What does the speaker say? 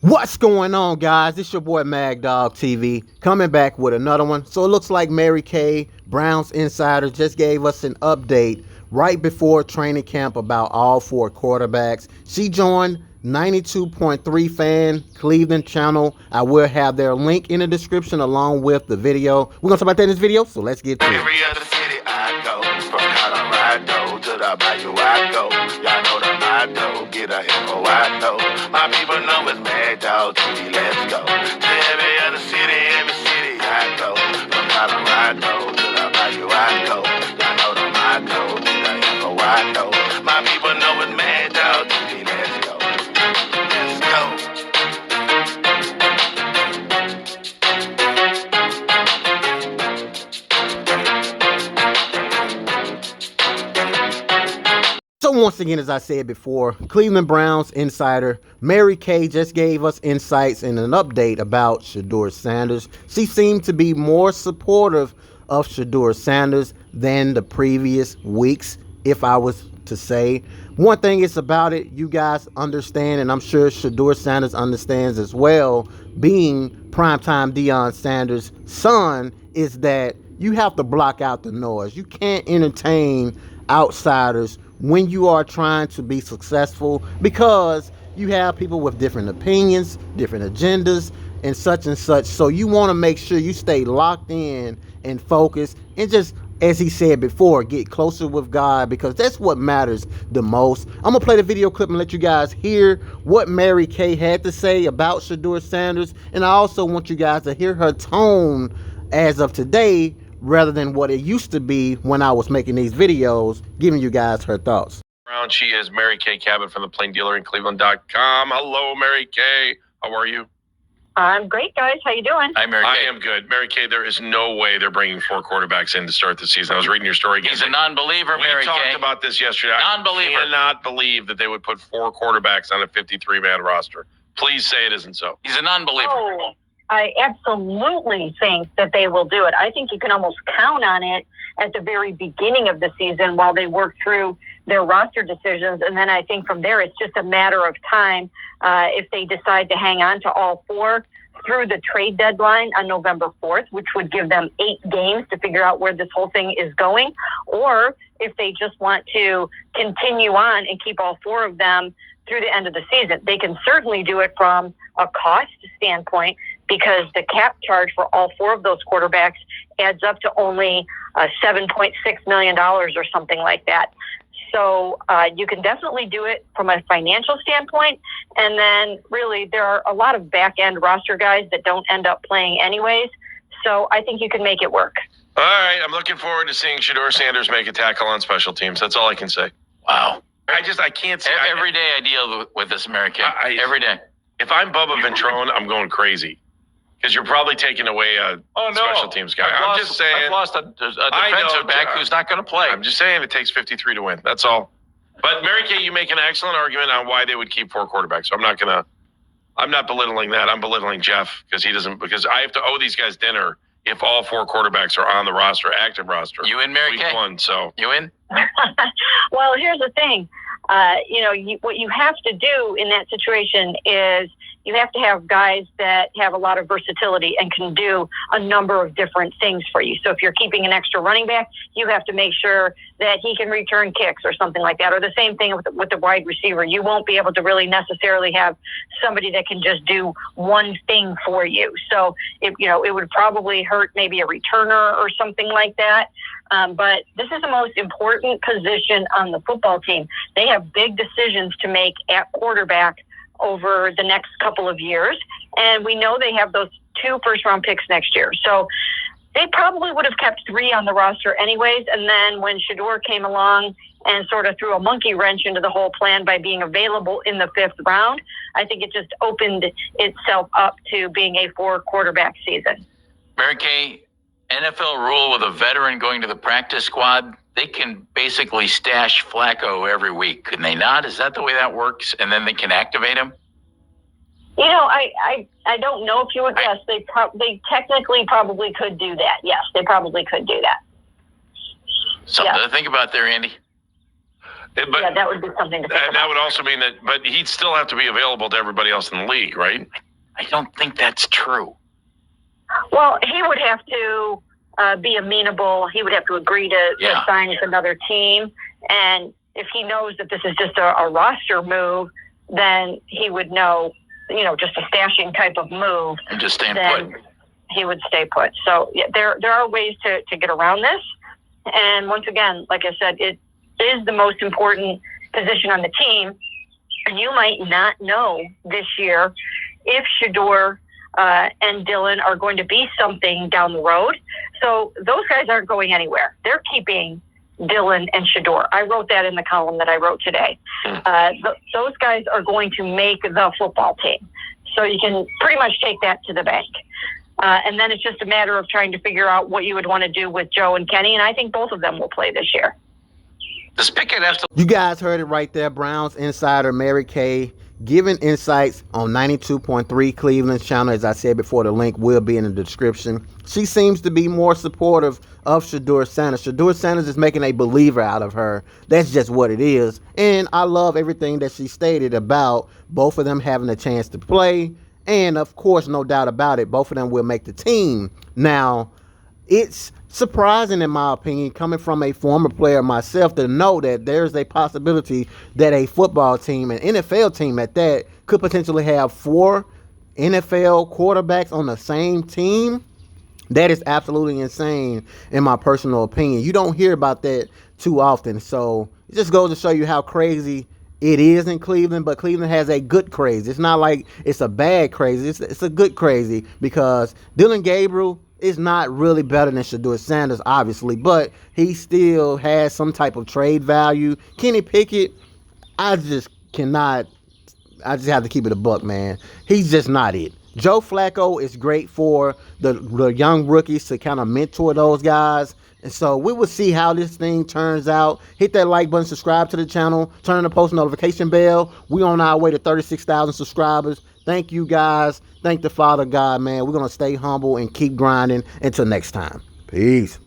What's going on, guys? It's your boy Mag Dog TV coming back with another one. So it looks like Mary Kay, Browns Insider, just gave us an update right before training camp about all four quarterbacks. She joined 92.3 fan Cleveland channel. I will have their link in the description along with the video. We're gonna talk about that in this video, so let's get to it. Every other city I go, from Colorado to the Bayou I go. Y'all know the motto, get a info I know. My people know it's Mad Dog TV, let's go. To every other city I go. From Colorado to the Bayou I go. Y'all know the motto, get a info I know. My people know it's Mad Dog TV, let's go. Let's go. So once again, as I said before, Cleveland Browns Insider Mary Kay just gave us insights and an update about Shedeur Sanders. She seemed to be more supportive of Shedeur Sanders than the previous weeks, if I was to say. One thing is about it, you guys understand, and I'm sure Shedeur Sanders understands as well, being primetime Deion Sanders' son, is that you have to block out the noise. You can't entertain outsiders when you are trying to be successful, because you have people with different opinions, different agendas, and such. So you want to make sure you stay locked in and focused, and just, as he said before, get closer with God, because that's what matters the most. I'm gonna play the video clip and let you guys hear what Mary Kay had to say about Shedeur Sanders, and I also want you guys to hear her tone as of today, rather than what it used to be when I was making these videos, giving you guys her thoughts. She is Mary Kay Cabot from the Plain Dealer in Cleveland.com. Hello, Mary Kay. How are you? I'm great, guys. How you doing? Hi, Mary Kay. I am good. Mary Kay, there is no way they're bringing four quarterbacks in to start the season. I was reading your story again. He's a non-believer, Mary Kay. We talked about this yesterday. Non-believer. I cannot believe that they would put four quarterbacks on a 53-man roster. Please say it isn't so. He's a non-believer. Oh, I absolutely think that they will do it. I think you can almost count on it at the very beginning of the season while they work through their roster decisions. And then I think from there, it's just a matter of time if they decide to hang on to all four through the trade deadline on November 4th, which would give them 8 games to figure out where this whole thing is going, or if they just want to continue on and keep all four of them through the end of the season. They can certainly do it from a cost standpoint, because the cap charge for all four of those quarterbacks adds up to only $7.6 million or something like that. So you can definitely do it from a financial standpoint. And then really there are a lot of back end roster guys that don't end up playing anyways. So I think you can make it work. All right. I'm looking forward to seeing Shedeur Sanders make a tackle on special teams. That's all I can say. Wow. I can't say. Every day I deal with this, Mary Kay. Every day. If I'm Bubba Ventrone, I'm going crazy. Because you're probably taking away a special teams guy. I'm just saying. I've lost a defensive back who's not going to play. I'm just saying it takes 53 to win. That's all. But Mary Kay, you make an excellent argument on why they would keep four quarterbacks. So I'm not belittling that. I'm belittling Jeff because because I have to owe these guys dinner if all four quarterbacks are on the roster, active roster. You in, Mary Kay? Week 1, so. You in? Well, here's the thing. What you have to do in that situation is you have to have guys that have a lot of versatility and can do a number of different things for you. So if you're keeping an extra running back, you have to make sure that he can return kicks or something like that. Or the same thing with the wide receiver. You won't be able to really necessarily have somebody that can just do one thing for you. So it would probably hurt maybe a returner or something like that. But this is the most important position on the football team. They have big decisions to make at quarterback over the next couple of years. And we know they have those 2 first-round picks next year. So they probably would have kept 3 on the roster anyways. And then when Shedeur came along and sort of threw a monkey wrench into the whole plan by being available in the 5th round, I think it just opened itself up to being a 4-quarterback season. Mary Kay, NFL rule with a veteran going to the practice squad, they can basically stash Flacco every week, can they not? Is that the way that works? And then they can activate him? I don't know if you would guess. They technically probably could do that. Yes, they probably could do that. Something to think about there, Andy. But yeah, that would be something to think and that about. would also mean that, but he'd still have to be available to everybody else in the league, right? I don't think that's true. Well, he would have to be amenable. He would have to agree to sign with another team. And if he knows that this is just a roster move, then he would know, just a stashing type of move. And just staying put. He would stay put. So yeah, there are ways to get around this. And once again, like I said, it is the most important position on the team. You might not know this year if Shedeur and Dylan are going to be something down the road. So those guys aren't going anywhere. They're keeping Dylan and Shedeur. I wrote that in the column that I wrote today. Those guys are going to make the football team. So you can pretty much take that to the bank. And then it's just a matter of trying to figure out what you would want to do with Joe and Kenny. And I think both of them will play this year. Does Pickett have to? You guys heard it right there. Browns insider Mary Kay giving insights on 92.3 Cleveland's channel. As I said before, the link will be in the description. She seems to be more supportive of Shedeur Sanders. Shedeur Sanders is making a believer out of her. That's just what it is. And I love everything that she stated about both of them having a chance to play. And, of course, no doubt about it, both of them will make the team. Now, it's surprising, in my opinion, coming from a former player myself, to know that there's a possibility that a football team, an NFL team at that, could potentially have 4 NFL quarterbacks on the same team. That is absolutely insane, in my personal opinion. You don't hear about that too often. So it just goes to show you how crazy it is in Cleveland, but Cleveland has a good crazy. It's not like it's a bad crazy. It's a good crazy, because Dylan Gabriel is not really better than Shedeur Sanders, obviously, but he still has some type of trade value. Kenny Pickett, I just have to keep it a buck, man. He's just not it. Joe Flacco is great for the young rookies to kind of mentor those guys. And so we will see how this thing turns out. Hit that like button, subscribe to the channel, turn on the post notification bell. We on our way to 36,000 subscribers. Thank you, guys. Thank the Father God, man. We're going to stay humble and keep grinding. Until next time. Peace.